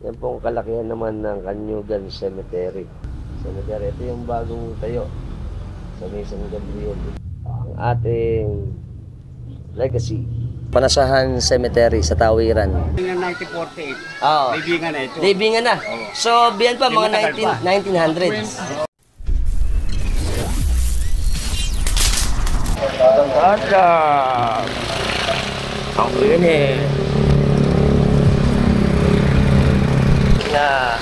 Yan pong kalakihan naman ng Canyugan Cemetery. Ito yung bagong tayo sa may San Gabriel. Ang ating legacy. Panasahan Cemetery sa Tawiran. 1948. Oo. Libingan na ito. Libingan na. So, biyan pa mga 1900s. Ada. Ang ini. Na.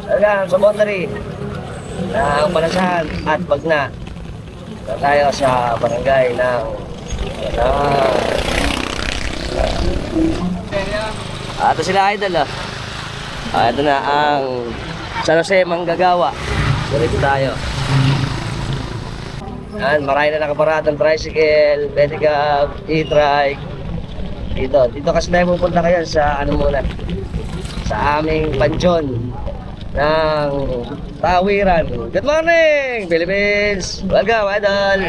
Ayan, sa boundary ng Panasahan at Bagna. Tayo sa barangay ng ito sila idol ito na ang San Jose Manggagawa. So dito tayo. Yan, marami na nakaparadang tricycle, pedicab, e-trike. Dito kasi tayo pupunta kayo sa ano muna, sa aming pansyon ng Tawiran. Good morning, Philippines! Welcome, idol!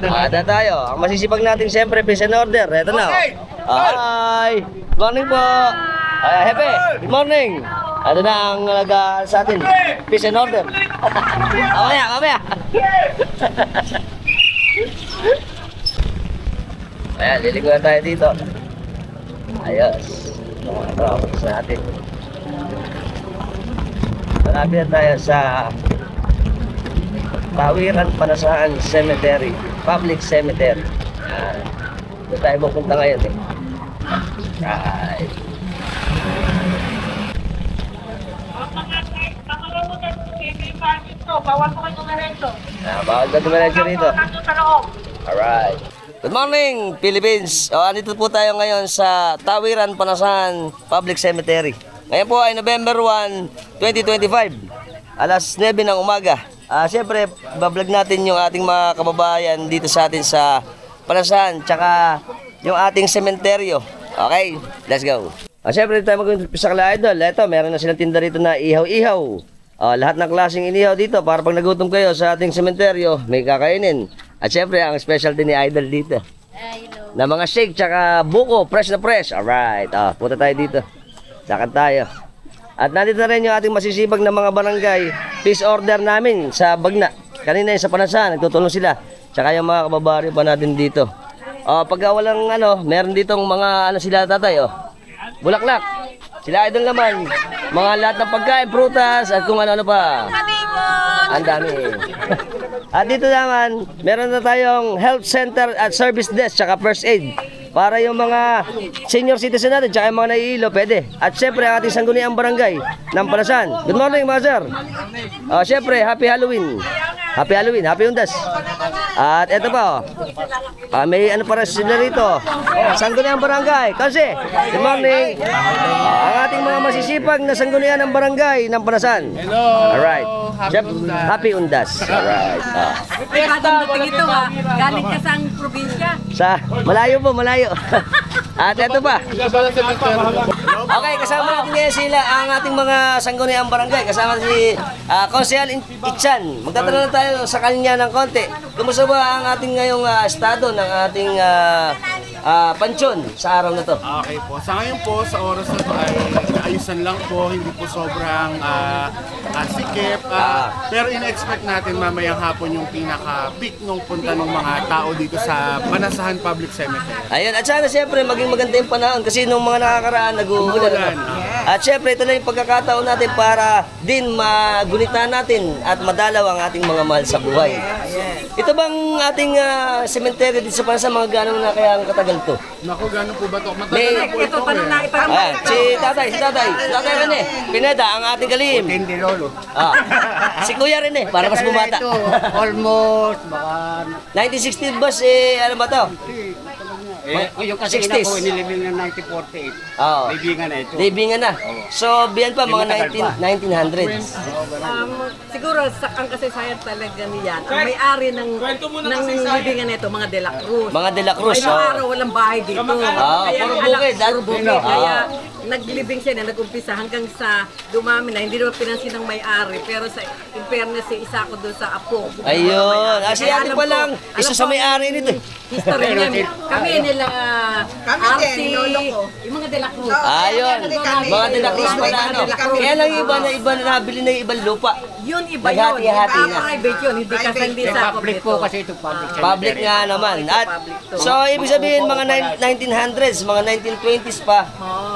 Ada tayo. Ang masisipag natin siyempre, peace and order. Ito na. Hi! Good morning po! Hepe, good morning! Ano na ang sa atin? Peace and order. Mamaya! Ayan, liligo na tayo dito. Ayos. Ito, sa atin. Malapit na tayo sa Tawiran Panasahan Cemetery, Public Cemetery. Ito tayo pupunta ngayon eh. Right. Bawal ko kayo dumiretso. Bawal ka dumiretso rito. Alright. Good morning, Philippines! Andito po tayo ngayon sa Tawiran Panasahan Public Cemetery. Ngayon po ay November 1, 2025. Alas 9 ng umaga. Siyempre, bablog natin yung ating mga kababayan dito sa atin sa Panasahan, tsaka yung ating sementeryo. Okay, let's go. Siyempre, dito tayo mag-umpisa kala idol. Ito, meron na silang tinda rito na ihaw-ihaw. Lahat ng klaseng inihaw dito para pag nagutom kayo sa ating sementeryo, may kakainin. At siyempre, ang specialty ni idol dito na mga shake tsaka buko, fresh na fresh. Alright, punta tayo dito. Lakad tayo. At nandito na rin yung ating masisibag na mga barangay peace order namin sa Bagna. Kanina yung sa Panasahan, nagtutulong sila. Tsaka yung mga kababaryo pa natin dito. Pagka walang meron ditong mga sila tatay, bulaklak. Sila idol naman, mga lahat ng pagkain, prutas, at kung ano-ano pa. Ang dami. At dito naman, meron na tayong health center at service desk, tsaka first aid. Para yung mga senior citizen natin, tsaka yung mga naiilo, pwede. At syempre, ang ating sangguniang barangay ng Panasahan. Good morning, mga sir. Syempre, happy Halloween. Happy Halloween, happy Undas. At eto pa, may para sila rito. Sangguniang barangay. Kasi, good morning. Ang ating mga masisipag na sanggunian ng barangay ng Panasahan. Hello. Alright. Happy Undas. Alright. Ito galing ka sa probinsya. Malayo po, malayo. At eto pa. Okay, kasama natin ngayon sila ang ating mga sangguniang barangay. Kasama si Konsehal Itchan. Magtatanong na tayo sa kanya ng konti. Kumusta ba ang ating ngayong estado ng ating pansyon sa araw na to? Okay po. Sa ngayon po, sa oras na to ay ayusan lang po. Hindi po sobrang sikip. Pero in-expect natin mamayang hapon yung pinaka-peak nung punta ng mga tao dito sa Panasahan Public Cemetery. Ayun, at sana siyempre maging maganda yung panahon kasi nung mga nakakaraan nag-uulan. At siyempre ito na yung pagkakataon natin para din magunita natin at madalaw ang ating mga mahal sa buhay. Ito bang ating cemetery dito sa Panasahan, mga gano'n na kaya ang katagal to? Naku, gano'n po ba ito? Matagal na po ito. Si tatay Rene Pineda, ang ating kalihim. Hindi lolo. Si Kuya Rene, para mas bumata. Almost, baka 1960 bus, ano ba to? yung kasi 60s. ko inilibing ng 1948. Oo. Libingan na ito. Libingan na. So, biyan pa, mga 1900s. Siguro ang kasaysayan talaga niyan. Ang may-ari ng libingan nito, mga De La Cruz. Mga De La Cruz. Ay, araw walang bahay dito. Puro bukid. Kaya naglibing siya na nag-umpisa hanggang sa dumami na, hindi naman pinansin ng may-ari, pero sa in fairness, isa ko doon sa apo. Ayun. Si ate pa lang, isa sa may-ari nito. History niya. Kami nila, RC, yung mga De La Cruz. Ayun. Mga De La Cruz pala, ano. Kaya lang iba na nabili na ibang lupa. Yun iba yun. Naghati-hati na. Private yun, hindi kasi hindi sa Public po kasi ito, public. Public nga naman. At so ibig sabihin mga 1900s, mga 1920s pa,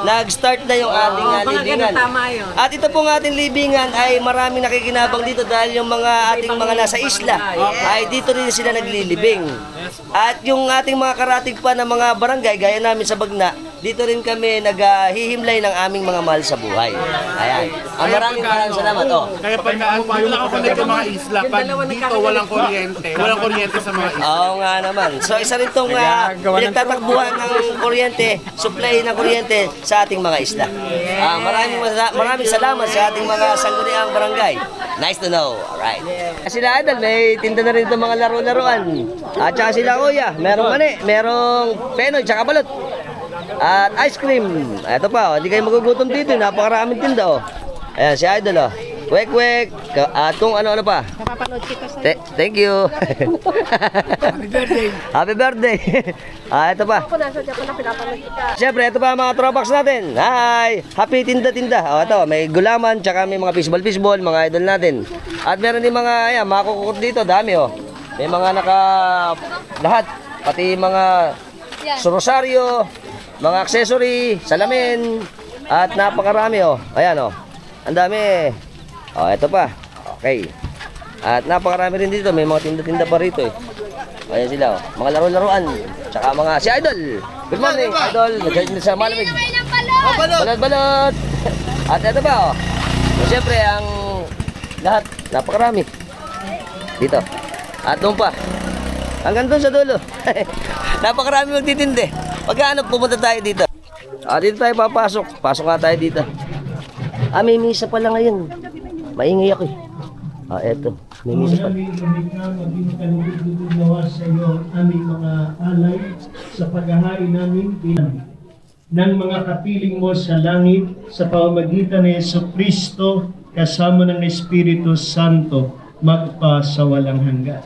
nag-start na yung ating mga libingan. ganun, tama yun. At ito pong ating libingan ay maraming nakikinabang dito dahil yung mga ating mga nasa isla ay dito rin sila naglilibing. At yung ating mga karatig pa na mga barangay, gaya namin sa Bagna, dito rin kami naghihimlay ng aming mga mahal sa buhay. Ayan. Maraming salamat. Kaya pag wala ako connect sa mga isla, pag dito walang kuryente sa mga isla. Oo nga naman. So isa rin itong pinagtatakbuhan ng kuryente, supply ng kuryente sa ating mga isla. Maraming salamat sa ating mga sangguniang barangay. Nice to know. Alright. Sila Idol, may tinda na rin itong mga laro-laruan. At saka sila Kuya, merong mani, merong penoy, tsaka balot. At ice cream. Ito pa, hindi kayo magugutom dito. Napakaraming tinda. Ayan, si Idol. Wek-wek. At kung ano-ano pa. Thank you. Happy birthday. Happy birthday. Ito pa. Siyempre, ito pa mga tropax natin. Hi. Happy tinda-tinda. Ito, may gulaman, tsaka may mga fishball, mga idol natin. At meron din mga, mga kukukot dito. Dami, May mga lahat. Pati mga rosaryo, mga accessory, salamin, at napakarami, Ayan, ang dami. Ito pa. Okay. At napakarami rin dito. May mga tinda-tinda pa rito, Ayan sila, mga laro-laruan. Tsaka mga si Idol. Good morning, Idol. Nagkalit sa malamig. Balot-balot. At ito pa, siyempre, ang lahat, napakarami. Dito. At doon pa. Hanggang doon sa dulo. Napakarami magtitindi. Pagkaano, pupunta tayo dito. Dito tayo papasok. Pasok nga tayo dito. May misa pala ngayon. Maingay ako eto. May misa pala. Maging kanugod-gudod sa iyo aming mga alay sa paghahain namin ng mga kapiling mo sa langit sa pamamagitan ni Jesucristo kasama ng Espiritu Santo magpa sa walang hanggan.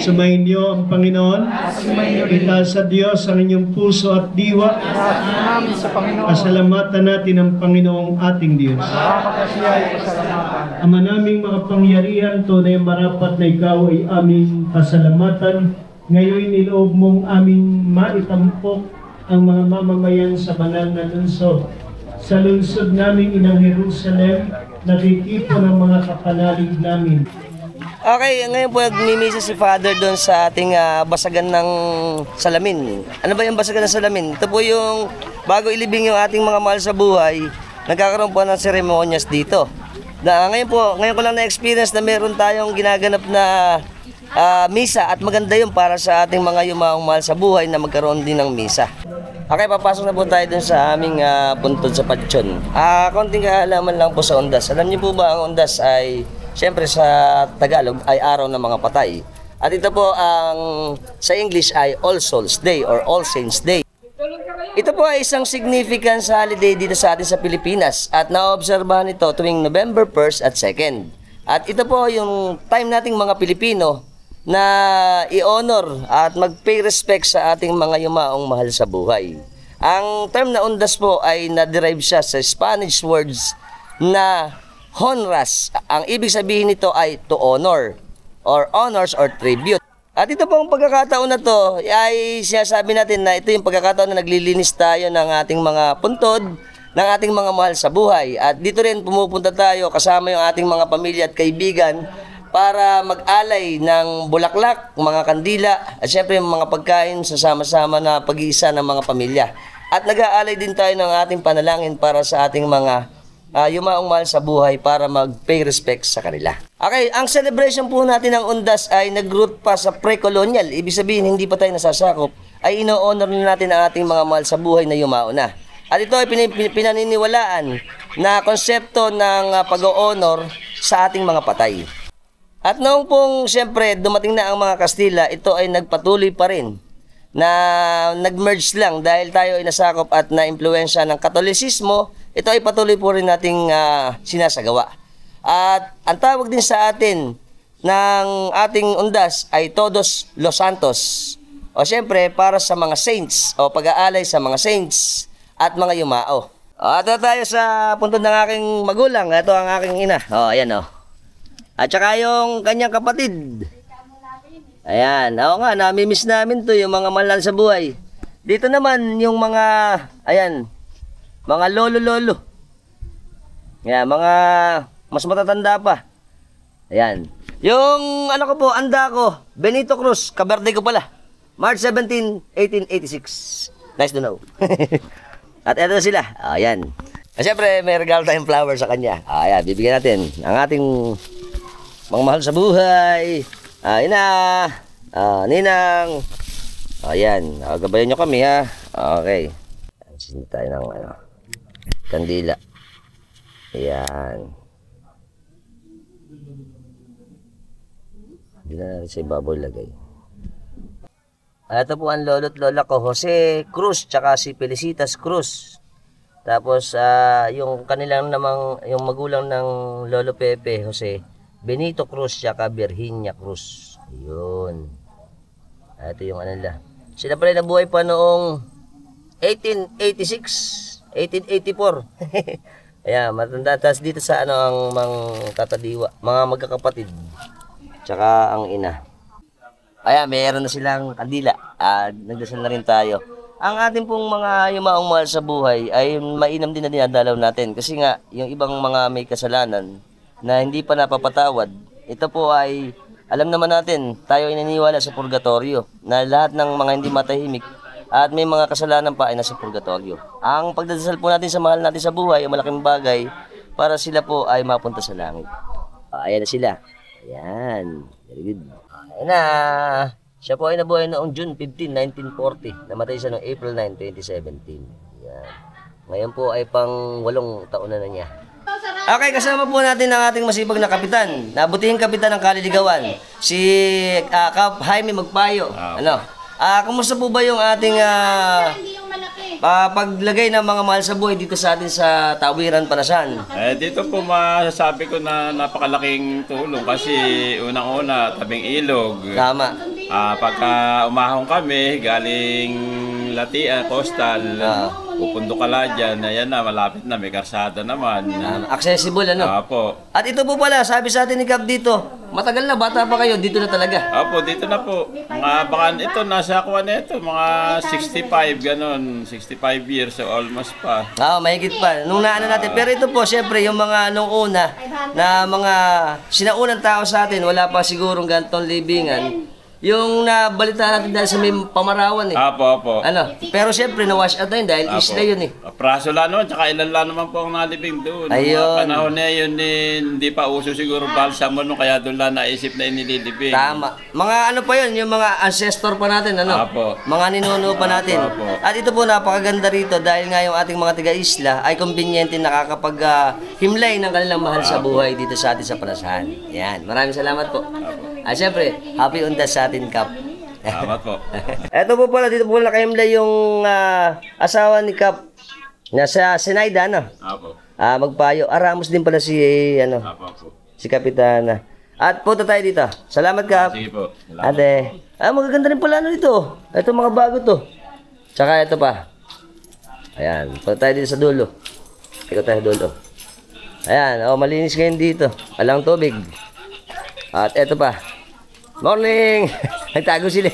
Sumayin niyo ang Panginoon. Itaas sa Diyos ang inyong puso at diwa. Pasalamatan natin ang Panginoong ating Diyos. Ama naming mga pangyarihan, tunay marapat na ikaw ay aming pasalamatan. Ngayon niloob mong aming maitampok ang mga mamamayan sa banal na lungsod. Sa lungsod naming inang Jerusalem, nakikipon ang mga kapanalig namin. Okay, ngayon po nagmimisa si Father doon sa ating basagan ng salamin. Ano ba yung basagan ng salamin? Ito po yung bago ilibing yung ating mga mahal sa buhay, nagkakaroon po ng seremonyas dito. Ngayon ko lang na-experience na meron tayong ginaganap na misa at maganda yun para sa ating mga yumaong mahal sa buhay na magkaroon din ng misa. Okay, papasok na po tayo dun sa aming puntod sa Patsyon. Konting kaalaman lang po sa Undas. Alam niyo po ba ang Undas ay siyempre sa Tagalog ay araw ng mga patay. At ito po sa English ay All Souls Day or All Saints Day. Ito po ay isang significant holiday dito sa atin sa Pilipinas at naobserbahan ito tuwing November 1st at 2nd. At ito po yung time nating mga Pilipino na i-honor at mag-pay respect sa ating mga yumaong mahal sa buhay. Ang term na Undas po ay na-derive siya sa Spanish words na honras. Ang ibig sabihin nito ay to honor or honors or tribute. At ito pong pagkakataon na to ay sinasabi natin na ito yung pagkakataon na naglilinis tayo ng ating mga puntod, ng ating mga mahal sa buhay. At dito rin pumupunta tayo kasama yung ating mga pamilya at kaibigan para mag-alay ng bulaklak, mga kandila at syempre yung mga pagkain sa sama-sama na pag-iisa ng mga pamilya. At nag-aalay din tayo ng ating panalangin para sa ating mga yumaong mahal sa buhay para mag-pay respect sa kanila. Okay, ang celebration po natin ng Undas ay nag-root pa sa pre-colonial. Ibig sabihin, hindi pa tayo nasasakop, ay ino-honor na natin ang ating mga mahal sa buhay na yumao na. At ito ay pinaniniwalaan na konsepto ng pag-o-honor sa ating mga patay. At noong pong siyempre dumating na ang mga Kastila, ito ay nagpatuloy pa rin na nag-merge lang dahil tayo ay nasakop at na-impluensya ng Katolisismo, ito ay patuloy po rin nating sinasagawa. At ang tawag din sa atin ng ating undas ay Todos los Santos. O siyempre, para sa mga saints o pag-aalay sa mga saints at mga yumao. At tayo sa puntod ng aking magulang. Ito ang aking ina. O, ayan o. At saka yung kanyang kapatid. Ayan. Oo nga, namimiss namin to yung mga mahal sa buhay. Dito naman yung mga, ayan, mga lolo-lolo. Ayan, mga mas matatanda pa. Ayan. Yung ano ko po, anda ko, Benito Cruz, kaberde ko pala. March 17, 1886. Nice to know. At eto sila. Ayan. Siyempre, may regalo tayong flower sa kanya. Ayan, bibigyan natin ang ating mga mahal sa buhay. Ina, ninang. Ayan, gabayan nyo kami ha. Okay. Sindi tayo ng kandila. Ayan. Hindi na natin sa ibabaw lagay. Ito po ang lolo't lola ko, Jose Cruz, tsaka si Felicitas Cruz. Tapos, yung kanilang namang, yung magulang ng Lolo Pepe, Jose, Benito Cruz, tsaka Virginia Cruz. Ayun. Ito yung ano nila. Sila pala nabuhay pa noong 1886, 1884. Ayan, matanda. Tapos dito sa ano ang mga tatadiwa, mga magkakapatid. Tsaka ang ina. Ayan, mayroon na silang kandila. Nagdasal na rin tayo. Ang ating pong mga yumaong mahal sa buhay ay mainam din na dinadalaw natin. Kasi nga, yung ibang mga may kasalanan na hindi pa napapatawad, ito po ay, alam naman natin, tayo ay naniniwala sa purgatorio. Na lahat ng mga hindi matahimik at may mga kasalanan pa ay nasa purgatorio. Ang pagdadasal po natin sa mahal natin sa buhay ay malaking bagay para sila po ay mapunta sa langit. Ayan na sila. Ayan. Very good. Ayan na. Siya po ay nabuhay noong June 15, 1940. Namatay siya noong April 9, 2017. Ayan. Ngayon po ay pang 8 taon na niya. Okay, kasama po natin ang ating masipag na kapitan. Nabutihing kapitan ng Kaliligawan. Si Kap Jaime Magpayo. Ano? Kumusta po ba yung ating paglagay ng mga mahal sa buhay dito sa atin sa Tawiran, Panasan? Dito po masasabi ko na napakalaking tulong kasi unang-una tabing ilog. Tama. Pagka umahon kami galing Latian, Coastal, pupundo ka lang dyan, ayan na, malapit na, may karsada naman. Accessible ano? Apo. At ito po pala, sabi sa atin ni Kap dito, matagal na, bata pa kayo, dito na talaga. Apo, dito na po. Mga baka ito, nasa kuha na ito, mga 65, ganun, 65 years, so almost pa. Mahigit pa. Nung naano natin. Pero ito po, syempre, yung mga nung una, na mga sinaunang tao sa atin, wala pa sigurong gantong libingan. Yung nabalita natin dahil sa may pamarawan eh. Apo. Ano? Pero syempre, na-wash out na yun dahil isla yun eh. Praso lang naman, tsaka ilan lang naman po ang nalibing doon. Ayun. Mga panahon na yun, hindi pa uso siguro balsamo no, kaya doon lang naisip na inililibing. Tama. Mga ano pa yun, yung mga ancestor pa natin, ano? Apo. Mga ninuno pa natin. Apo. At ito po, napakaganda rito dahil nga yung ating mga taga-isla ay convenient nakakapag-himlay ng kanilang mahal sa buhay dito sa atin sa Panasan. Yan. Maraming salamat po. Siyempre, happy undas sa atin, Kap. Salamat po. Ito po pala, dito po nakahimlay yung asawa ni Kap. Nasa Sinaida, ano? Apo. Magpayo. Ramos din pala si, Apo. si Kapitana. At punta tayo dito. Salamat, Kap. Sige po. Salamat. Ate. Magaganda rin pala ano dito. Ito mga bago to. Tsaka ito pa. Ayan. Punta tayo dito sa dulo. Ikot tayo dulo. Ayan. Malinis ngayon dito. Walang tubig. At ito pa. Morning! Nagtago sila.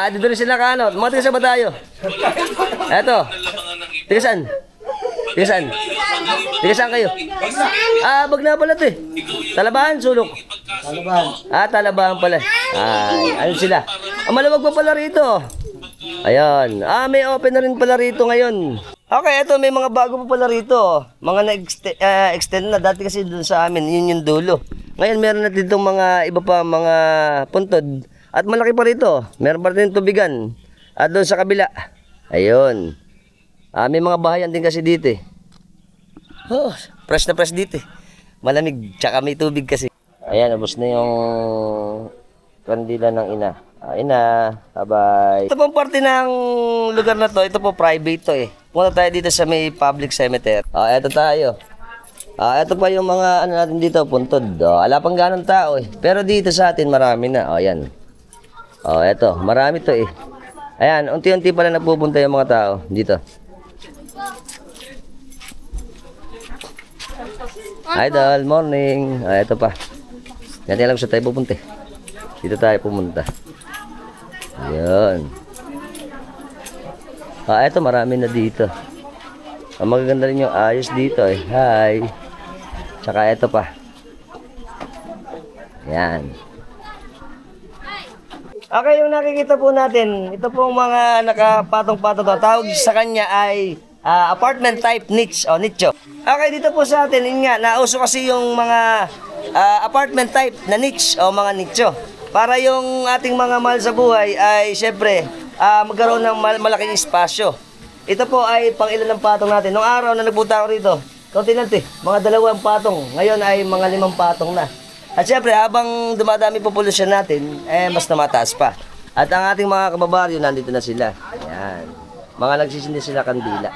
Dito rin sila ka ano. Mga tiga sa ba tayo? Eto. Tiga saan? Tiga saan? Tiga saan kayo? Bagna pala ito eh. Talabahan, sulok. Talabahan. Talabahan pala. Ano sila? Malamag pa pala rito. Ayun. May open na rin pala rito ngayon. Okay, eto may mga bago pa pala rito. Mga na-extend na. Dati kasi dun sa amin, yun yung dulo. Ngayon meron na ditong mga iba pa mga puntod. At malaki pa rito. Meron pa rin tubigan. At doon sa kabila. Ayun. May mga bahayan din kasi dito eh. Fresh na fresh dito eh. Malamig. Tsaka may tubig kasi. Ayan, ubos na yung kandila ng ina. Ayun na. Bye-bye. Ito pong parte ng lugar na to. Ito po private to eh. Punta tayo dito sa may public cemetery. Eto tayo. Ito pa yung mga ano natin dito, puntod. Ala pang ganong tao eh. Pero dito sa atin marami na. Ayan. Eto. Marami to eh. Ayan. Unti-unti pala napupunta yung mga tao dito. Idol, morning. Ito pa. Yan lang sa tayo pupunta. Dito tayo pumunta. Ayan. Ito marami na dito. Magaganda rin yung ayos dito eh. Hi. Tsaka ito pa. Ayan. Okay, yung nakikita po natin, ito po mga nakapatong-patong to. Tawag sa kanya ay apartment type niche o nicho. Okay, dito po sa atin, yun nga, nauso kasi yung mga apartment type na niche o mga nicho. Para yung ating mga mahal sa buhay ay syempre magkaroon ng malaking espasyo. Ito po ay pang ilan ng patong natin. Noong araw na nagpunta ako rito, kaunti lang mga 2 patong. Ngayon ay mga 5 patong na. At syempre habang dumadami populasyon natin, mas namataas pa. At ang ating mga kababaryo nandito na sila. Ayan. Mga nagsisindi sila kandila.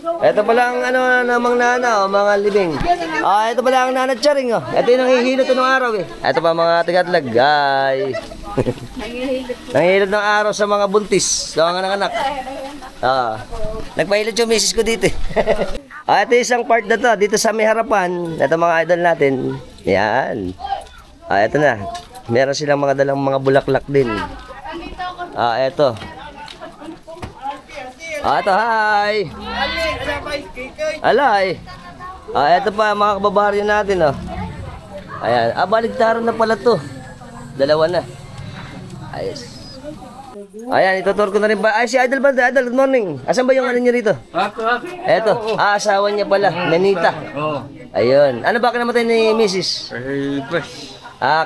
Ito pala ang namang nana, mga libing. Ito pala ang nanatsaring. Ito yung nanghihilot ng araw eh. Ito pa mga tigatlag, guys. Nanghihilot ng araw sa mga buntis, sa mga anak. Nagpahilot yung misis ko dito. Ito isang part na to, dito sa may harapan. Ito mga idol natin. Yan. Ito na. Meron silang mga dalang mga bulaklak din. Ito. Ito, hi! Alay! Ito pa mga kababaryo natin, Ayan. Baligtaran na pala to. 2 na. Ayos. Ayan, itutur ko na rin ba? Ay, si Idol ba? Idol, good morning. Asan ba yung ano niya rito? Eto. Asawa niya pala. Nenita. Ayun. Ano ba kinamatay ni Mrs.?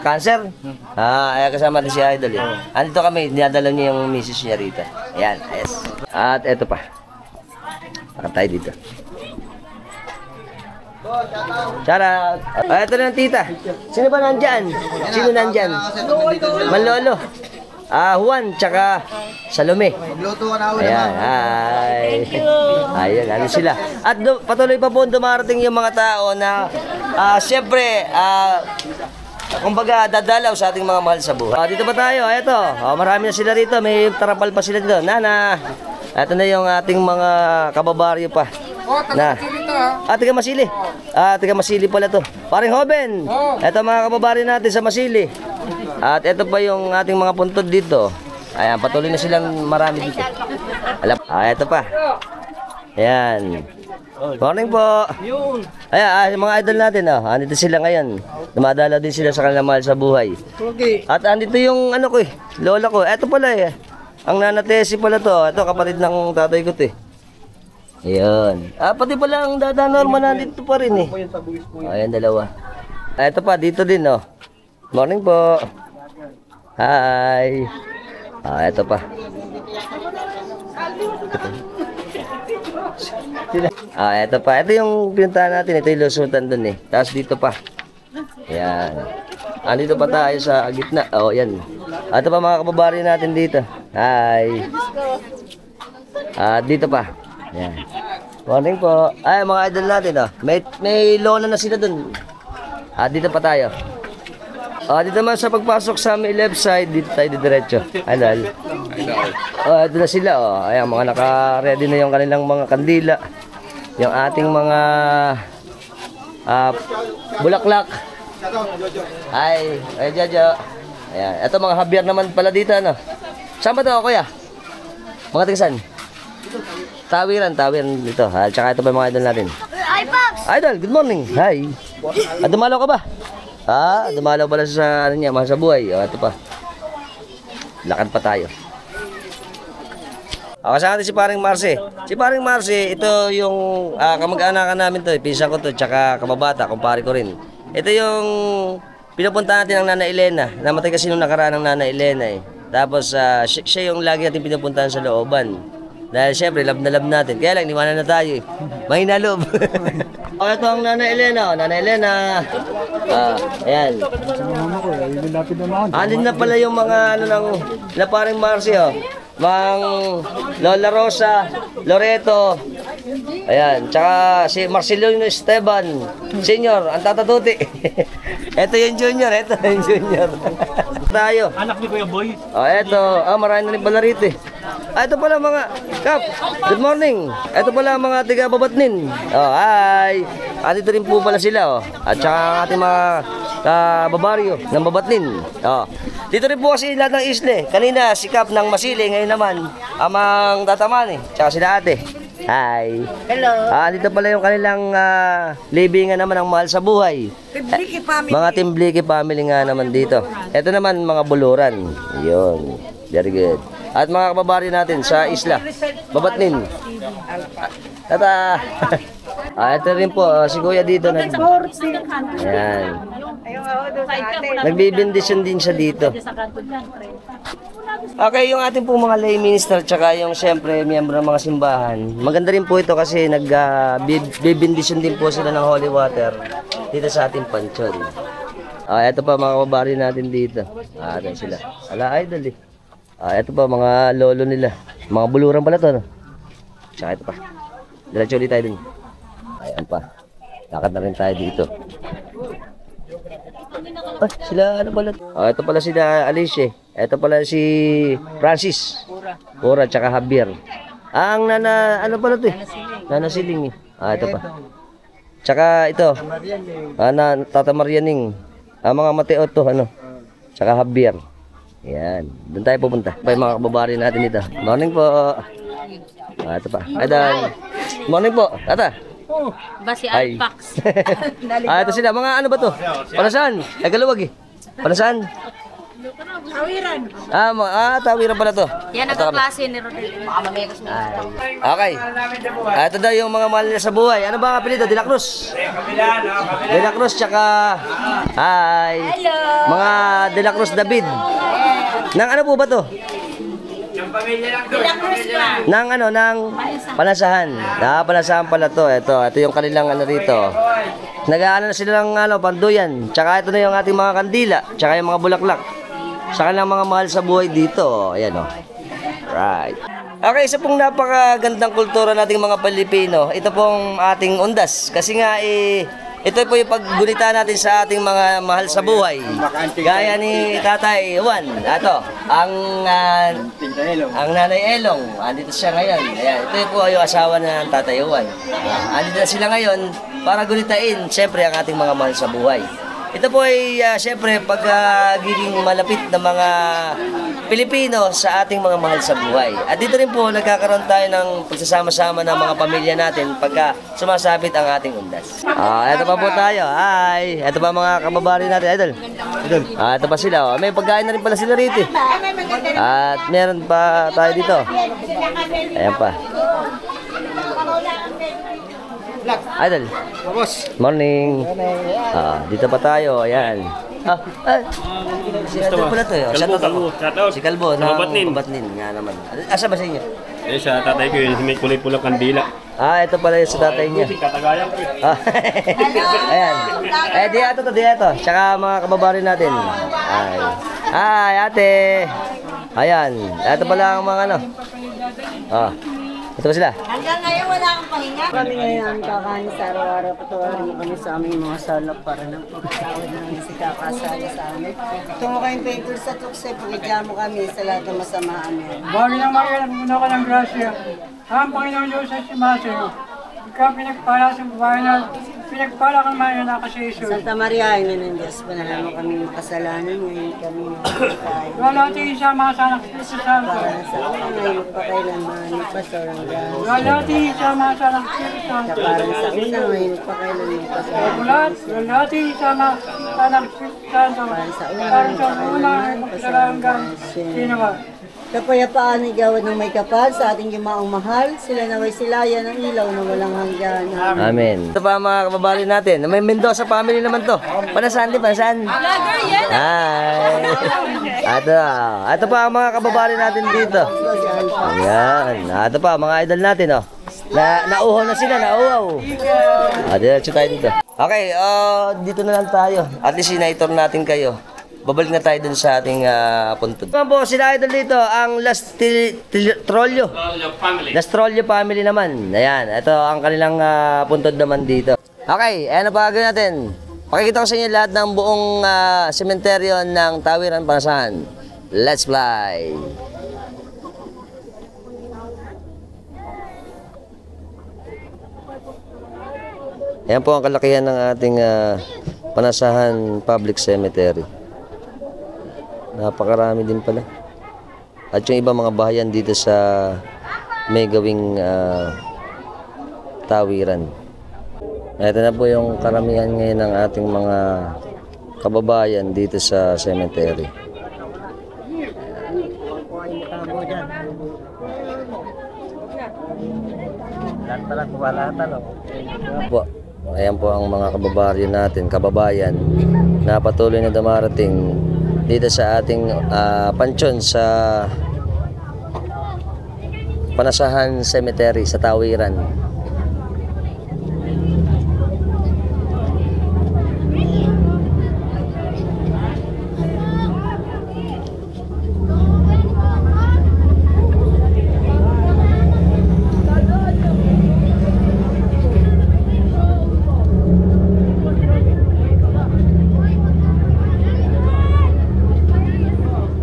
Cancer? Ay, kasama din si Idol eh. Andito kami, dinadala niya yung Mrs. niya rito. Ayan, ayos. At eto pa. Tayo dito. Shoutout. Ito na ang tita. Sino ba nandyan? Sino nandyan? Manlolo. Juan, tsaka Salome. Ayan, hi. Ayan, ano sila. At patuloy pa po dumarating yung mga tao na siyempre, kumbaga dadalaw sa ating mga mahal sa buhay. Dito pa tayo, eto. Marami na sila rito, may tarapal pa sila dito. Nana, eto na yung ating mga kababaryo pa. Na. Tiga Masili. Tiga Masili pala to. Paring Hoben. Eto mga kababaryo natin sa Masili. At ito pa yung ating mga puntod dito. Ayan, patuloy na silang marami dito. Ito pa. Ayan. Morning po. Ayan, mga idol natin, andito sila ngayon. Dumadala din sila sa kanilang mahal sa buhay. At andito yung ano ko lola ko. Ito pala ang nanatesi pala to. Ito kapatid ng tatay ko to Ayan. Pati pala ang dada normal nandito pa rin Ayan, 2. Ito pa, dito din Morning po. Hi. Ito pa. Ito pa. Ito yung pinuntahan natin. Ito yung lusutan dun Tapos dito pa. Ayan. Andito pa tayo sa gitna. Yan. Ito pa mga kababaryo natin dito. Hi. Dito pa. Ayan. Morning po. Mga idol natin May lona na sila dun. Dito pa tayo. Dito naman sa pagpasok sa may left side, dito tayo diretso. Idol. Ito na sila Ayan, mga naka-ready na yung kanilang mga kandila. Yung ating mga bulaklak. Ay Jojo. Ayan, ito mga habyar naman pala dito Saan ba ito kuya? Mga tingsan? Tawiran dito. Tsaka ito pa mga idol natin. Idol, good morning. Hi. Dumalaw ka ba? Dumalaw pala sa ano niya, mahal sa buhay. Ito pa. Lakad pa tayo. Kasama natin si Paring Marce. Si Paring Marce, ito yung kamag-anakan namin to. Pinsan ko to, tsaka kababata, kumpare ko rin. Ito yung pinupunta natin ng Nana Elena. Namatay kasi nung nakaraan ng Nana Elena Tapos siya yung lagi natin pinupuntahan sa looban. Dahil syempre, love na love natin. Kaya lang, niwanan na tayo Mahina loob. Ito ang Nanay Elena. Nanay Elena. Ayan. Andin na pala yung mga ano ng na paring Marcio. Mang Lola Rosa, Loreto. Ayan, tsaka si Marcelino Esteban Senior, ang tatatuti. Ito yung junior, ito yung junior. Tayo. Anak ni Kuya Boy. Ito, marami na rin pala rito eh. Ito pala mga Kap, good morning. Ito pala mga tiga Babatnin. Hi. Dito rin po pala sila At saka ang ating mga kababaryo ng Babatnin. Dito rin po kasi lahat ng isle. Kanina si Kap ng Masili, ngayon naman amang Tatamani. Tsaka sila ate. Hi. Hello. Dito pala yung kanilang libingan naman ng mahal sa buhay. Timbliki family. Mga Timbliki family nga naman dito. Ito naman mga buluran. Yun. Very good. At mga kababaryo natin sa isla. Babatnin. Tata. Ito rin po si Kuya dito. Ayan. Nagbibindisyon din siya dito. Okay, yung ating pong mga lay minister tsaka yung siyempre miyembro ng mga simbahan. Maganda rin po ito kasi nagbibindisyon din po sila ng holy water dito sa ating pansyon. Ito pa mga kababaryo natin dito. Ito sila. Ala idol eh. Ito pa mga lolo nila. Mga buluran pala to. No? Tsaka ito pa. Diretso ulit tayo dun. Ayan pa. Lakad na rin tayo dito. Sila ano pala? Ito pala sila Alice. Ito pala si Francis. Pura tsaka Javier. Ang nana ano pala 'to? Nana Siling. Ito pa. Tsaka ito. Tata Marianing. Mga Mateo to ano. Tsaka Javier. Yan. Doon tayo pupunta. Pa mga kababaryo natin dito. Morning po. Ito pa. Adan. Morning po. Tata. Ba si Alpax? Ito sila. Mga ano ba to? Para saan? Kaluwag eh. Para saan? Tawiran. Tawiran pala to. Yan ang klase ni Rodrigo. Okay. Ito daw yung mga mahal nila sa buhay. Ano ba ang apelido? De La Cruz. De La Cruz tsaka hi. Hello. Mga De La Cruz David. Nang ano po ba to? Nang ano, nang Panasahan. Panasahan pala to. Ito yung kanilang ano rito. Nag-aano na sila ng ano, panduyan. Tsaka ito na yung ating mga kandila. Tsaka yung mga bulaklak. Sa kanilang mga mahal sa buhay dito. Ayan o. Right. Okay, isa pong napakagandang kultura nating mga Pilipino. Ito pong ating undas. Kasi nga ito po yung paggunita natin sa ating mga mahal sa buhay. Gaya ni Tatay Juan. Ito, ang Nanay Elong. Andito siya ngayon. Ayan, ito po yung asawa ng Tatay Juan. Andito na sila ngayon para gunitain, siyempre, ang ating mga mahal sa buhay. Ito po ay, siyempre, pagiging malapit ng mga Pilipino sa ating mga mahal sa buhay. At dito rin po, nagkakaroon tayo ng pagsasama-sama ng mga pamilya natin pagka sumasabit ang ating undas. Ito pa po tayo. Hi! Ito pa mga kababaryo natin, idol. Ito pa sila. May pagkain na rin pala sila rito. At meron pa tayo dito. Ayan pa. Idol. Morning. Dito pa tayo. Ayan. Si Idol pala to. Si Kalbo. Babatnin. Nga naman. Asa ba sa inyo? Sa tatay ko yun, may kulay pulang kandila. Ito pala yung sa tatay niya. Katagayan ko Ayan. Di ato. Tsaka mga kababaryo natin. Hi, ate. Ayan. Ito pala ang mga ano. Ito ba sila? Hanggang ngayon wala akong pahinga. Kami ngayon kakain sa araw-araw, patuwarin kami sa aming mga salak para ng pagkakawin namin si kakasala sa amin. Tungo kayong painter sa tukse, pagkidya mo kami sa lahat ng masama amin. Bago ng Maria, nagmuna ka ng grasya. Ang Panginoon Diyos ay sumasayo. Ikaw pinagpala sa babae na pinagpala kang mga na kasi Isus. Santa Maria, ina ng Diyos, panahan mo kami makasalanan, ngayon kami tayo. Wala natin isa mga sanak sa Santo. Para sa una ngayon pakailanman, ipasarang gano'n. Wala natin isa mga sanak sa Santo. Para sa una ngayon pakailanman, ipasarang Bulat, wala natin isa mga sanak sa Santo. Para sa una Para ngayon sa una ay magsalangang sinawa. Kapayapaan ay gawad ng may kapal sa ating yumaong mahal. Sila naway silayan ng ilaw na walang hanggan. Amen. Ito pa mga kababaryo natin. May Mendoza family naman to. Panasan din, panasan. Hi. Ito pa ang mga kababaryo natin dito. Ayan. Ito pa mga idol natin. Nauhaw na sila, nauhaw. Diretso tayo dito. Okay, dito na lang tayo. At least sinaitor natin kayo. Babalik na tayo dun sa ating puntod. Naman po, sila idol dito, ang Las Trollo. Las Trollo family naman. Ayan, ito ang kanilang puntod naman dito. Okay, ayan na pa gagawin natin. Pakikita ko sa inyo lahat ng buong sementeryo ng Tawiran Panasahan. Let's fly! Ayan po ang kalakihan ng ating Panasahan Public Cemetery. Napakarami din pala. At yung iba mga bahayan dito sa may gawing tawiran. Ito na po yung karamihan ngayon ng ating mga kababayan dito sa cemetery. Ayan po ang mga kababayan na patuloy na dumarating dito sa ating pansyon sa Panasahan Cemetery sa Tawiran.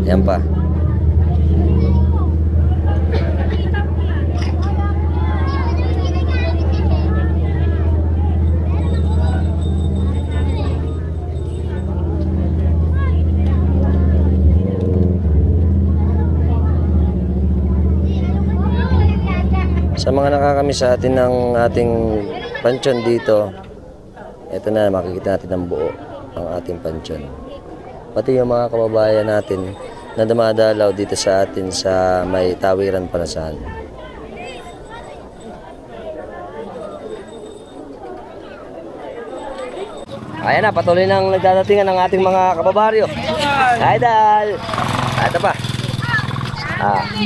Yan pa. Sa mga nakakamiss sa atin ng ating pansyon dito, ito na, makikita natin ang buo ang ating pansyon. Pati yung mga kababayan natin na dumadalaw dito sa atin sa may Tawiran Panasahan. Ayan na, patuloy nang nagdadatingan ng ating mga kababaryo. Idol! Ito pa.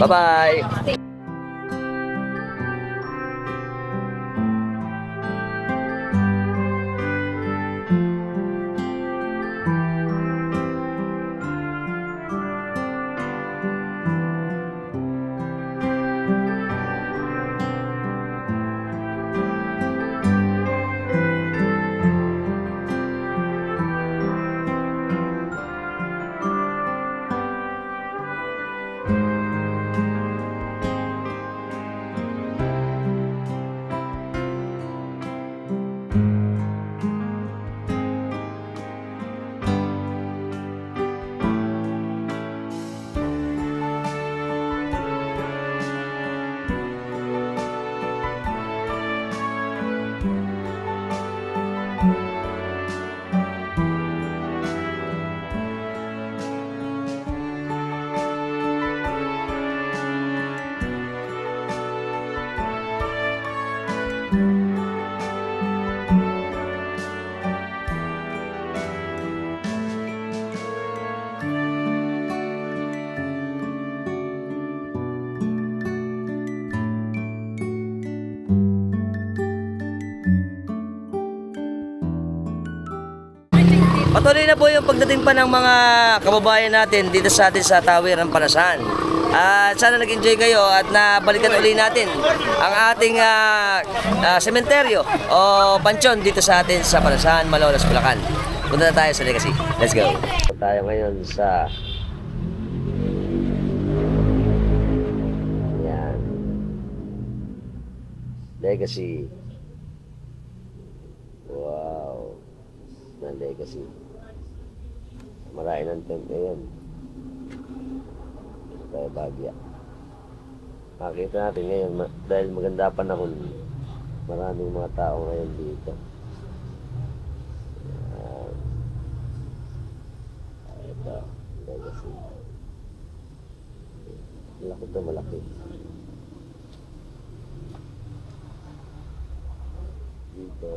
Bye-bye! Patuloy na po yung pagdating pa ng mga kababayan natin dito sa atin sa Tawiran Panasahan. At sana nag-enjoy kayo at nabalikan uli natin ang ating sementeryo o pansyon dito sa atin sa Panasahan, Malolos, Bulacan. Punta na tayo sa Legacy. Let's go! Tayo ngayon sa Legacy. Wow. Na Legacy. Marami ng tent ngayon. Tayo Bagya. Makita natin ngayon, dahil maganda panahon, maraming mga tao ngayon dito. Ito, Legacy. Malaki ito, malaki. Dito.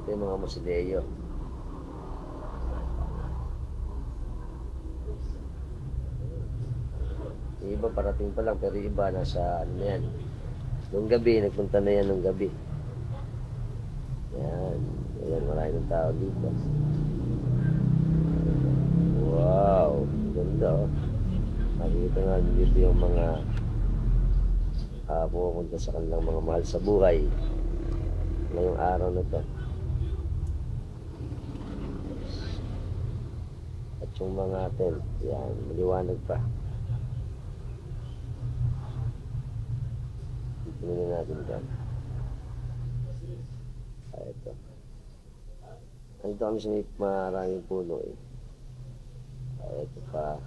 Ito yung mga musileo. Yung iba parating pa lang, pero yung iba nasa ano na yan. Nung gabi, nagpunta na yan nung gabi. Yan. Ayan, marami ng tao dito. Wow, ganda oh. Nakikita nga dito yung mga pumupunta sa kanilang mga mahal sa buhay ngayong araw na to. At yung mga tent, yan, maliwanag pa. Tingnan natin dyan. Ito. Nandito kami sa may maraming puno eh. Ito pa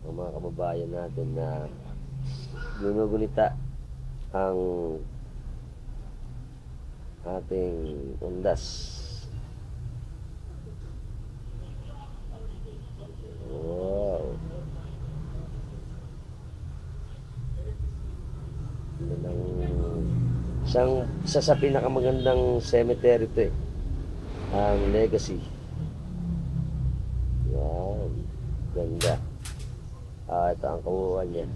ang mga kababayan natin na ginugunita ang ating undas. Wow. Isa sa pinakamagandang cemetery ito eh. Ang Legacy. Yan. Ganda. Ito ang kabuuan niya.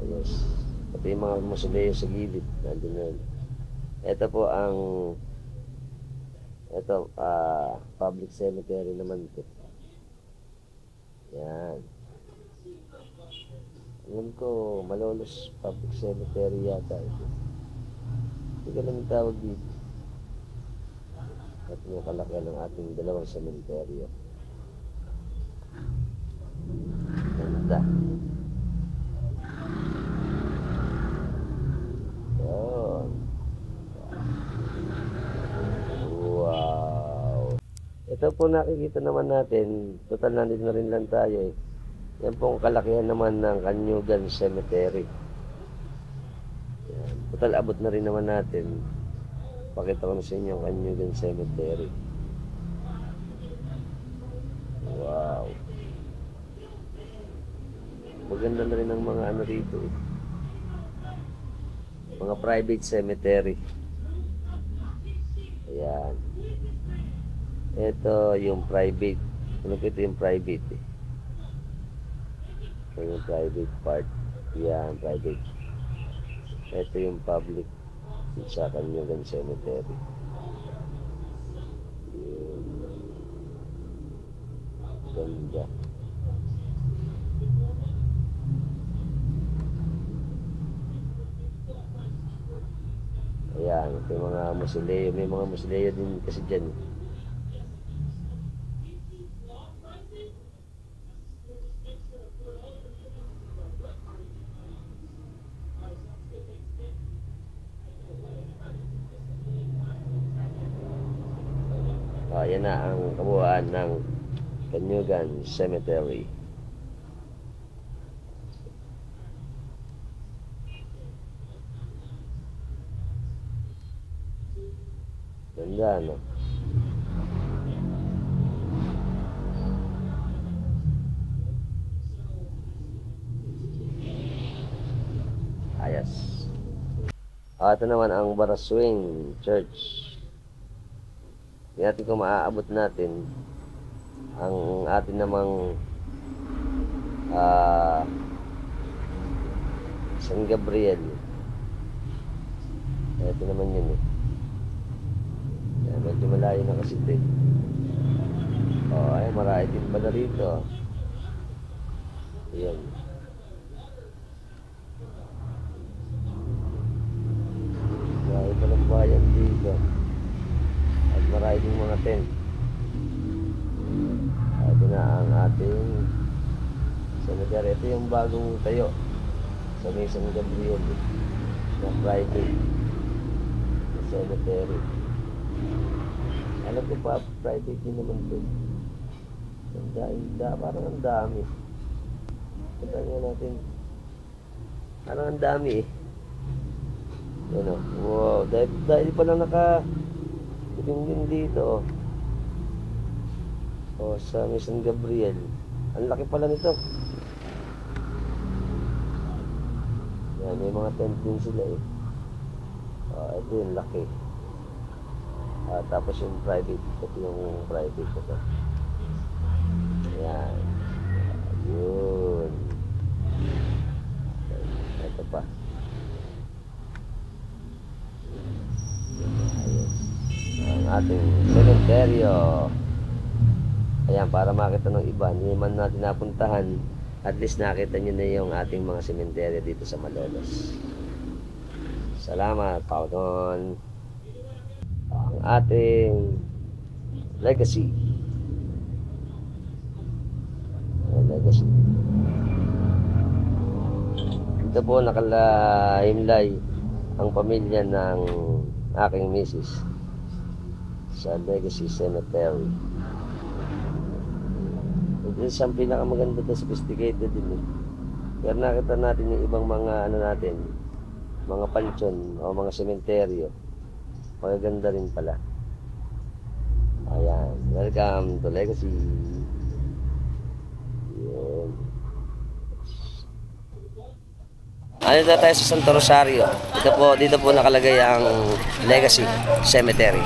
Ayos. Pati yung mga mausoleo sa gilid. Nandun na. Ito po ang public cemetery naman ito. Yan. Alam ko, Malolos Public Cemetery yata ito. Hindi ka lang tawag dito. At yung kalakihan ng ating dalawang sementeryo. Ganda. Yun. Wow. Ito po nakikita naman natin, total nandito na rin lang tayo eh. Yan pong kalakihan naman ng Kanyugan Cemetery. Yan. Total abot na rin naman natin. Pakita ko na sa inyo ang Kanyugan Cemetery. Wow. Maganda na rin ang mga ano rito eh. Mga private cemetery. Ayan. Ito yung private. Ano po ito yung private eh. Ito yung private part. Yan, private. Ito yung public sa Kanyugan Cemetery. Yun. Ganda. Ayan, ito yung mga mausoleo. May mga mausoleo din kasi dyan. Yan na ang kabuuan ng Kanyugan Cemetery. Ganda, no? Ayos. Ito naman ang Baraswing Church. Hindi natin kung maaabot natin ang atin namang San Gabriel. Ito naman yun eh. Yan, medyo malayo na kasi ito eh. Ay marami din pala rito. Ayan. Marami palang bayan dito. At marami din mga tent. Ito na ang ating cemetery. Ito yung bagong tayo sa may San Gabriel na private cemetery. Alam ko pa, private din naman ito. Parang ang dami. Pagkanya natin. Parang ang dami eh. Yan o. Wow. Dahil pa lang naka-tingin dito o sa may San Gabriel. Ang laki pala nito. Yan, may mga tent din sila eh. Ito yung laki. Tapos yung private, ito yung private ito. Ayan. Ayun. Ito pa. Ayun. Ang ating sementeryo. Ayan, para makita ng iba, hindi man natin napuntahan, at least nakita nyo na yung ating mga sementeryo dito sa Malolos. Salamat, Pauton. Ang ating legacy. Legacy. Dito po nakalahimlay ang pamilya ng aking misis sa Legacy Cemetery. Ito siyang pinakamaganda at sophisticated din eh. Pero nakita natin yung ibang mga ano natin, mga pansyon o mga sementeryo. Magaganda rin pala. Ayan. Welcome to Legacy. Ayan. Dito tayo sa Santo Rosario. Dito po nakalagay ang Legacy Cemetery.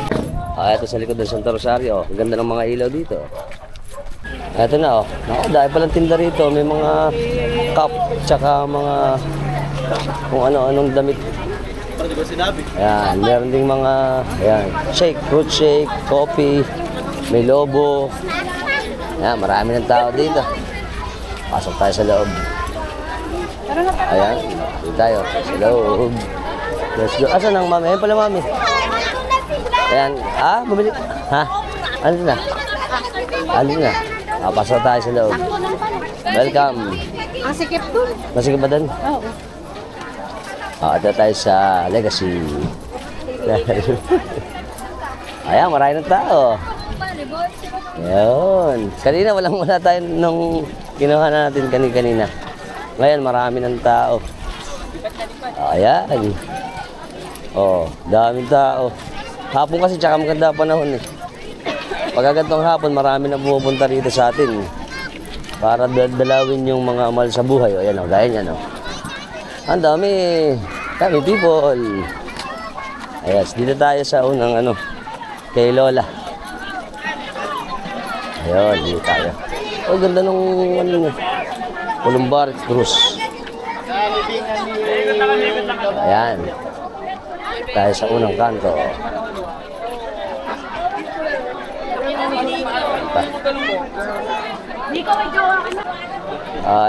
Ito sa likod ng Santo Rosario. Ang ganda ng mga ilaw dito. Ito na oh. Naku, dahil palang tinda rito. May mga cup, tsaka mga kung ano-anong damit. Ayan, meron ding mga ayan, shake, fruit shake, coffee, may lobo. Ayan, marami ng tao dito. Pasok tayo sa loob. Ayan, dito tayo sa loob. Let's go. Asan ang mami? Ayan pala mami. Ayan, bumili. Ha? Ano na? Alin na? Pasok tayo sa loob. Welcome. Ang sikip dun. Masikip ba dun? Oo. Ito tayo sa Legacy. Ayan, marami ng tao. Ayun. Kanina, wala tayo nung kinuha natin kanina. Ngayon, marami ng tao. Ayan. Oh, daming tao. Hapon kasi, tsaka maganda panahon eh. Pagkagantong hapon, marami na pumupunta rito sa atin. Para dalawin yung mga mahal sa buhay. O, ayan o, gaya niyan o. Ang dami people. Ayan, dito tayo sa unang kay Lola. Ayun, dito tayo. Oh, ganda nung niya. Columbar Cruz. Ayan. Tayo sa unang kanto.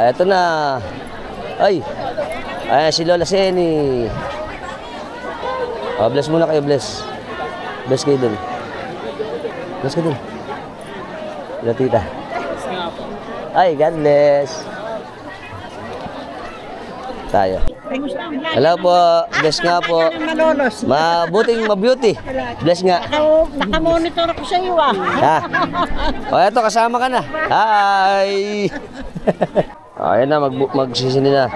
Eto na. Ay. Ayan, si Lola Seni. Bless muna kayo, bless. Bless kayo dun. Bless kayo dun. Tita. Ay, God bless. Tayo. Hello po. Bless nga po. Mabuting mabeauty. Bless nga. Nakamonitor ako sa iyo Eto, kasama ka na. Hi. Ayan na, magsisini na.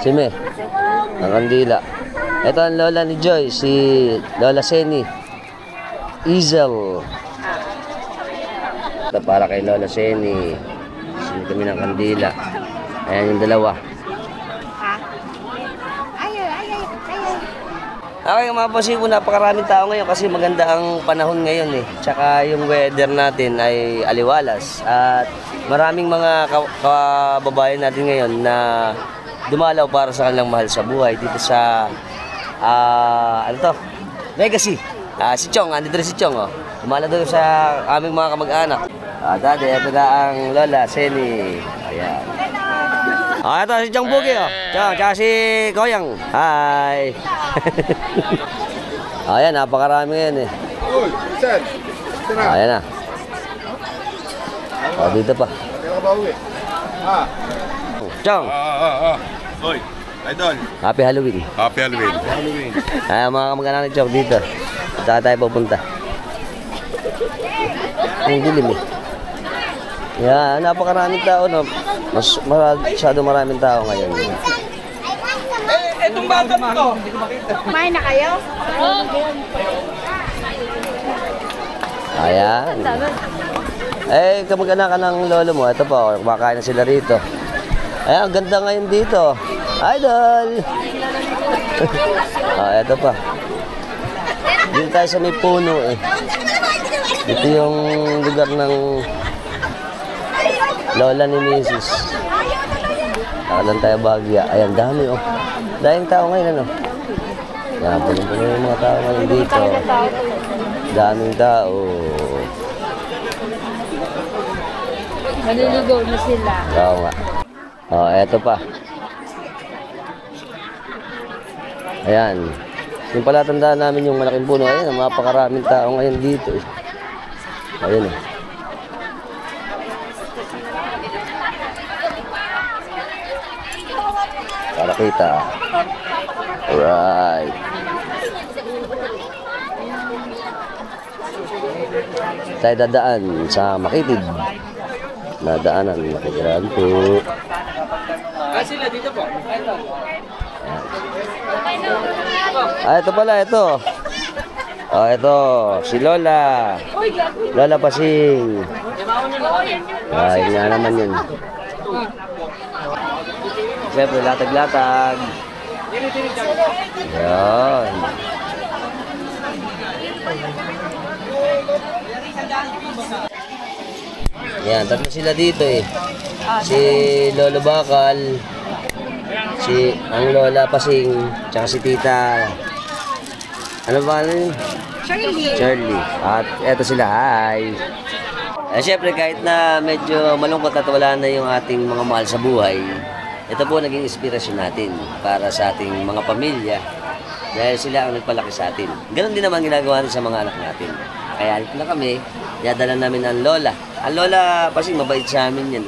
Sime, ang kandila. Ito ang lola ni Joy, si Lola Seni. Izel. Ito para kay Lola Seni. Sini kami ng kandila. Ayan yung dalawa. Okay, mga posibo, napakaraming tao ngayon kasi maganda ang panahon ngayon eh. Tsaka yung weather natin ay aliwalas. At maraming mga kababayan natin ngayon na dumalaw para sa kanilang mahal sa buhay dito sa Legacy. Si Chong, andito rin si Chong oh. Dumalaw doon sa aming mga kamag-anak. Dati, ito na ang Lola Seni. Ayan. Ito si Chong Bugi oh. Chong, tsaka si Koyang. Hi. Ayan, napakarami ngayon eh. Uy, saan? Ayan na. Dito pa. Chong. Hoy, idol. Happy Halloween. Happy Halloween. Ayan, mga kamag-anak ni Chong dito. Saan tayo pupunta? Ang dilim eh. Yan, napakaraming tao no. Masyado maraming tao ngayon. Itong bata mo to. Kumain na kayo? Ayan. Kamag-anak ka ng lolo mo. Ito po, kumakain na sila rito. Ayan, ang ganda ngayon dito. Idol! Ito pa. Dito tayo sa may puno eh. Ito yung lugar ng lola ni Mrs. Nakalan tayo Bagya. Ayan, dami oh. Daming tao ngayon ano. Yan, puno-puno yung mga tao ngayon dito. Daming tao. Maliligaw na sila. Oo nga. Oh, eto pa. Ayan. Yung pala tandaan namin yung malaking puno. Ayan, mapakaraming tao ngayon dito eh. Ayan eh. Para kita. Alright. Tayo dadaan sa Makitid. Nadaanan, Makitid po. Sila dito po. Ah, ito pala, ito. Oh, ito. Si Lola. Lola Pasing. Ah, yun nga naman yun. Siyempre, latag-latag. Yan. Yan, tatlo sila dito eh. Si Lolo Bakal, ang Lola Pasing, tsaka si Tita. Ano ba yun? Charlie. At eto sila, hi. Siyempre, kahit na medyo malungkot at wala na yung ating mga mahal sa buhay, ito po naging inspirasyon natin para sa ating mga pamilya dahil sila ang nagpalaki sa atin. Ganon din naman ginagawa natin sa mga anak natin. Kaya dito na kami, yadala namin ang Lola. Ang Lola Pasing, mabait sa amin yan.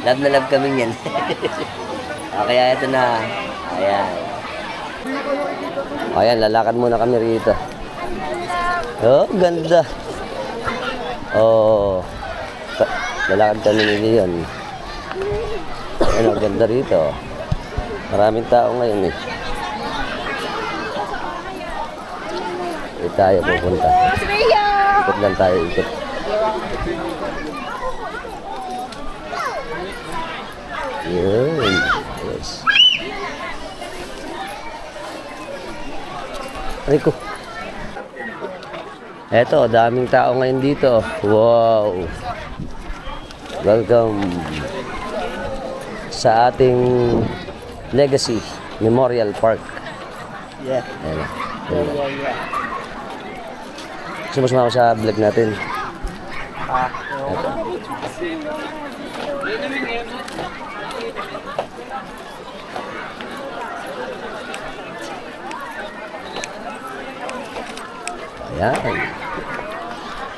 Love na love kami yan. Kaya ito na. Ayan. Ayan, lalakad muna kami rito. Oh, ganda. Oh, lalakad kami ni Leon. Ayan, ganda rito. Maraming tao ngayon eh. Dito tayo pupunta. Ikot lang tayo, ikot. Yun. Yes. Ay ko. Eto, daming tao ngayon dito. Wow. Welcome sa ating Legacy Memorial Park. Yeah. Yeah. Gusto mo sumama sa vlog natin? Eto. Ayan.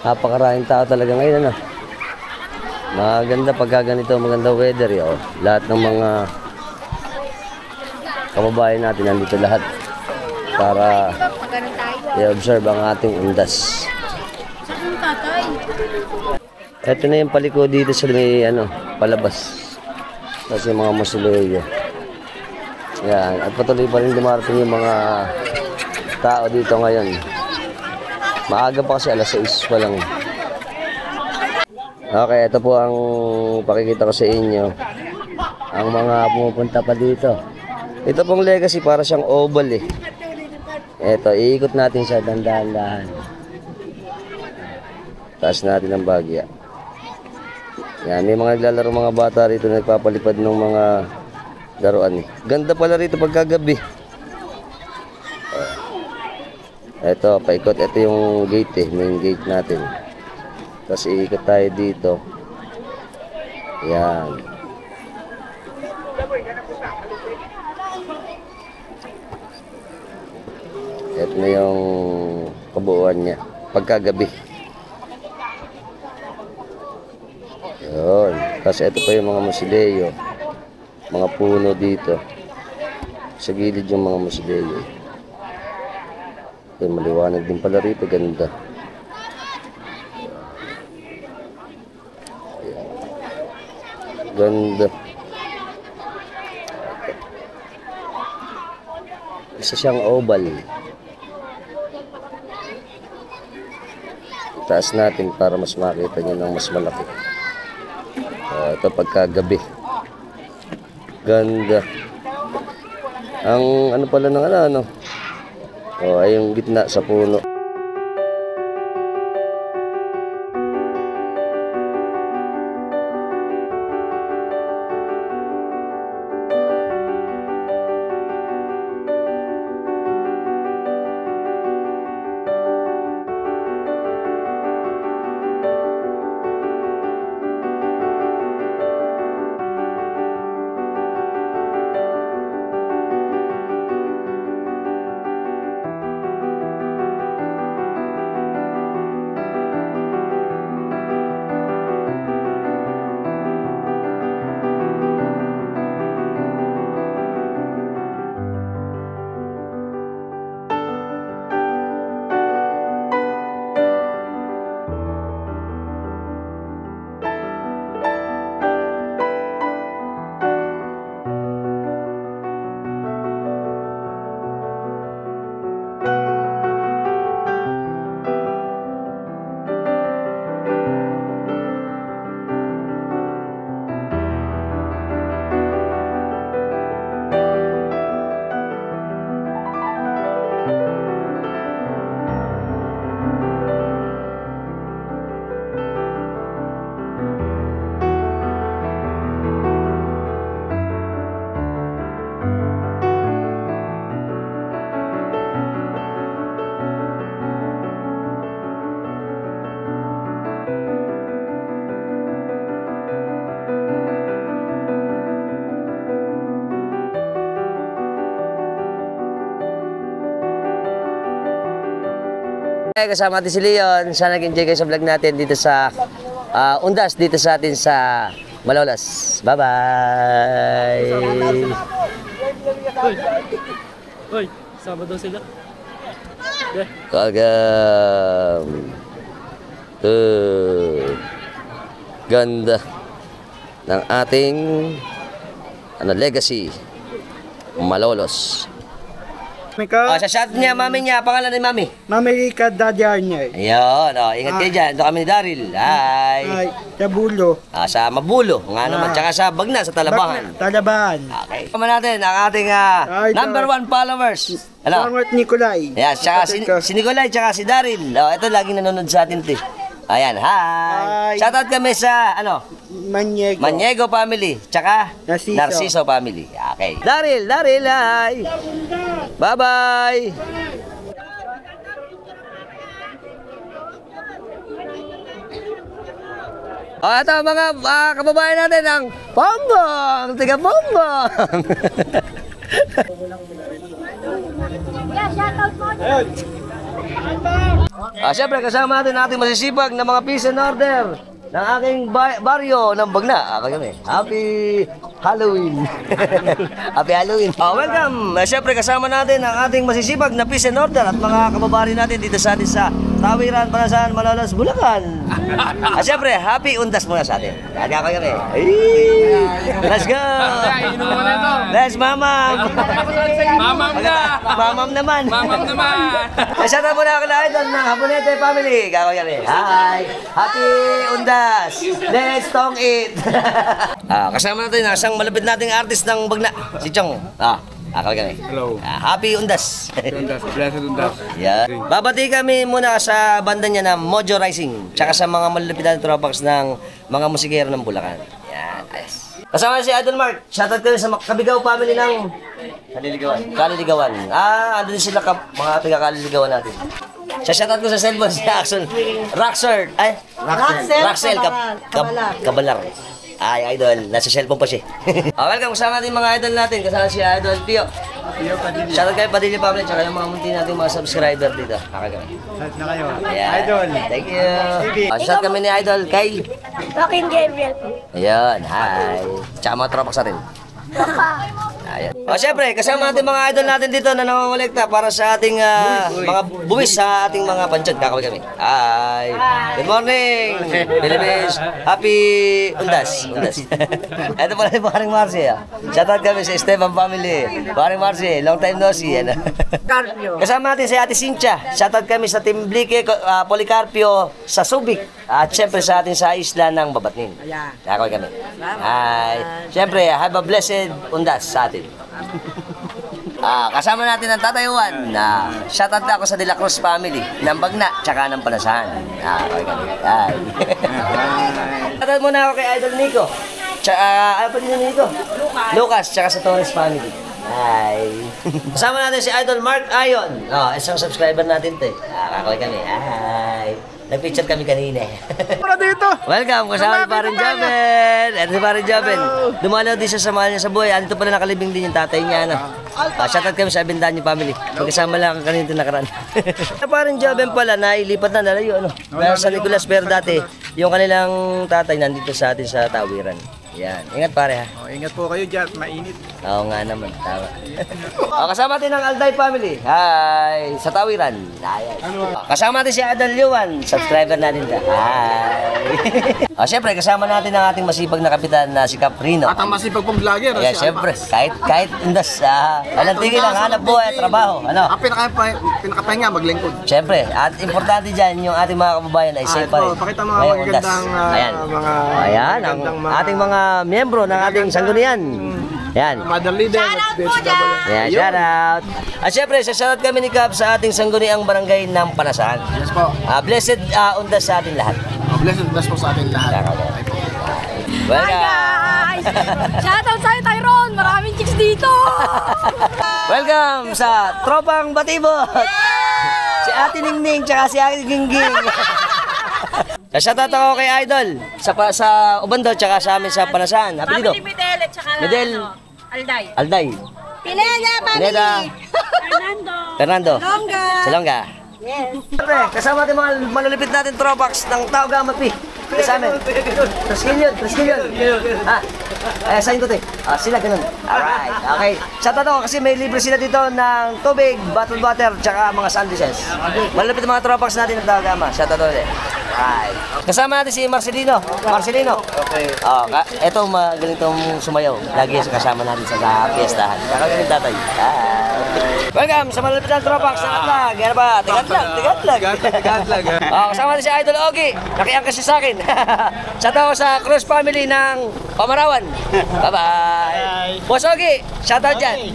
Napakaraming tao talaga ngayon, ano? Maganda pagka ganito, maganda weather, oh. Lahat ng mga kababayan natin nandito lahat para i-observe ang ating undas. Ito na yung paliko dito sa may, palabas. Kasi mga mausoleo. Yan. At patuloy pa rin dumarating yung mga tao dito ngayon. Maaga pa kasi, alas 6 pa lang. Okay, ito po ang pakikita ko sa inyo. Ang mga pumupunta pa dito. Ito pong Legacy, para siyang oval eh. Ito, iikot natin siya dandahan-dahan. Taas natin ang Bagya. Yan, may mga naglalaro mga bata rito na nagpapalipad ng mga laruan eh. Ganda pala rito pagkagabi. Ito, paikot. Ito yung gate eh, main gate natin. Tapos iikot tayo dito. Yan. Ito na yung kabuuan niya pagkagabi. Yun. Tapos ito pa yung mga mausoleo. Mga puno dito. Sa gilid yung mga mausoleo. Ito, maliwanag din pala rito. Ganda. Ganda. Isa siyang oval. Taas natin para mas makita niyo ng mas malaki. Ito pagkagabi. Ganda. Ang ano pala ng Oh, ay yung gitna sa puno. Kasama natin si Leon. Sana nag-enjoy kayo sa vlog natin dito sa Undas, dito sa atin sa Malolos. Bye-bye! Hoy, Sabado sila. Kagam! Ganda ng ating legacy Malolos. Mika? Sa shot niya, mami niya. Pangalan ni mami? Mami Rika Dadyar niya. Ayun, ingat kayo dyan. Ito kami ni Daryl. Hi! Ay, sa Bulo. Sa Mabulo. Nga naman. Tsaka sa Bagna, sa Talabahan. Talabahan. Okay. Kama natin ang ating number 1 followers. Sangot Nicolay. Yan, tsaka si Nicolay, tsaka si Daryl. Ito laging nanonood sa atin ito. Ayan, hi! Shoutout kami sa, Maniego family, tsaka Narciso family. Okay. Daryl, hi! Bye-bye! Ito mga kababayan natin ang Pombong! Tiga Pombong! Siyempre kasama natin ating masisipag na mga peace and order ng aking baryo ng Bagna. Happy Halloween! Happy Halloween! Welcome! Siyempre kasama natin ang ating masisipag na peace and order at mga kababayan natin dito sa atin sa Tawiran, Panasan, Malolos, Bulacan. Siyempre, happy Undas muna sa atin. Let's go! Let's mamam! Mamam na! Mamam naman! Mamam naman! Shout out muna ako lahat ng Habonete family. Hi! Happy Undas! Let's tong it! Kasama natin ang isang malapit nating artist ng Bagna, si Chong. Hello. Happy Undas! Undas, blessed Undas. Yeah. Babati kami muna sa banda niya na Mojo Rising, tsaka sa mga malapit nating tropax ng mga musikero ng Bulacan. Yan, ayos. Kasama si Idol Mark. Shoutout kayo sa Kabigaw family ng Kaliligawan. Andun sila mga taga-Kaliligawan natin. Shoutout ko sa cellphone si Axel Raxel Kabalar. Ay, Idol. Nasa cellphone pa siya. Welcome kasama natin mga idol natin. Kasama si Idol Pio. Shoutout kayo Padilla family. Tsaka yung mga munti natin mga subscriber dito. Shout na kayo. Idol. Thank you. Shout kami ni Idol kay Joaquin Gabriel po. Ayan, hi. Tsaka mga tropak sa rin. Ayan. Siyempre, kasama natin mga idol natin dito na namamolekta para sa ating mga buwis sa ating mga pansyon. Kakawin kami. Hi. Good morning, Philippines. Happy Undas. Ito pala yung Paring Marcy. Shoutout kami sa Esteban family. Paring Marcy, long time no see. Kasama natin si Ate Cynthia. Shoutout kami sa Team Blike, Policarpio sa Subic. At siyempre sa atin sa isla ng Babatnin. Kakawin kami. Hi. Siyempre, have a blessed Undas sa atin. Kasama natin ang Tatay Juan. Shoutout ako sa De La Cruz family ng Bagna, tsaka ng Panasan. Okay kami. Shoutout muna ako kay Idol Nico. Tsaka, ano pa din yung Nico? Lucas, tsaka sa Torres family. Hi. Kasama natin si Idol Mark Ayon. Isang subscriber natin to. Kakoy kami. Hi. Nag-picture kami kanina. Para dito! Welcome, kasama ni Parin Joven. Ito si Parin Joven. Dumalaw din siya sa mahal niya sa buhay. Dito pala nakalibing din yung tatay niya. Shoutout kami sa Abendanyo family. Magkasama lang ang kanina nakaraan. Parin Joven pala, nailipat na nalayo. Pero sa Nicolas, pero dati, yung kanilang tatay nandito sa atin sa Tawiran. Yan. Ingat pare ha. Ingat po kayo dyan, mainit. Oo nga naman, tama. Kasama natin ang Alday family. Hi! Sa Tawiran. Ayan. Kasama natin si Adal Yuan. Subscriber natin ka. Hi! Siyempre, kasama natin ang ating masipag na kapitan na si Caprino. At ang masipag pong vlogger. Ayan, siyempre. Kahit indas. Walang tigil lang, hanap buhay at trabaho. Ano? Ang pinakapahinga, maglingkod. Siyempre, at importante dyan, yung ating mga kababayan ay safe pa rin. Pakita mga magagandang Ayan, ang ating mga miyembro ng ating sanggunian. Yan. Mother leader. Yeah, shout out. At syempre, shoutout kami ni Cap sa ating sangguniang barangay ng Panasan. Yes po. Blessed undas sa ating lahat. Blessed undas po sa ating lahat. Welcome. Shoutout sa'yo, Tyrone! Maraming chicks dito! Welcome sa Tropang Batibot. Si Ate Ningning tsaka si Ate Gingging. Shoutout ako kay Idol sa Ubando tsaka sa amin sa Panasan. Happy dito. Family Medel at saka Medel. Alday. Alday. Pineda, Pineda. Fernando. Longga. Salonga. Yes. Siyempre, kasama natin mga malulipit natin tropax ng Tao Gama P. Kasama. Triskilyon. Sign ko to sila ganun. Alright, okay. Shoutout ako kasi may libre sila dito ng tubig, bottled water, tsaka mga sandwiches. Malulipit ang mga tropax natin ng Tao Gama. Shoutout ulit. Alright. Kasama natin si Marcelino. Okay. Ito magaling itong sumayaw. Lagi sa kasama natin sa piestahan. Kakagaling tatay. Welcome sa malulipit ng tropax ng Atlag. Yan ba? Tigatlag. Kasama natin si Idol Ogie. Nakiangkas siya sa akin. Shoutout sa Cruz family ng Pamarawan. Bye-bye. Boss Ogie, shoutout dyan.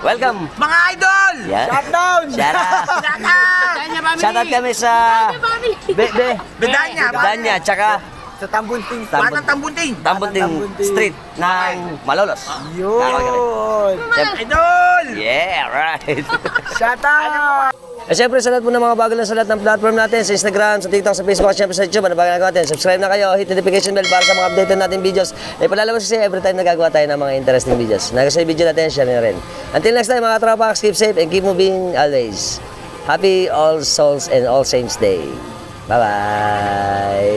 Welcome. Mga idol! Shutdown! Shoutout kami sa Bedanya, tsaka Sa Tambunting. Tambunting Street ng Malolos. Yun! Idol! Yeah, right. Shutdown! Siyempre sa lahat po ng mga bago lang sa lahat ng platform natin, sa Instagram, sa TikTok, sa Facebook, at siyempre sa YouTube, ano ba ginagawa natin? Subscribe na kayo, hit notification bell para sa mga updated nating videos. Ay palalabas kasi every time nagagawa tayo ng mga interesting videos. Nagustuhan yung video natin, share nyo rin. Until next time mga tropax, keep safe and keep moving always. Happy All Souls and All Saints Day. Bye-bye.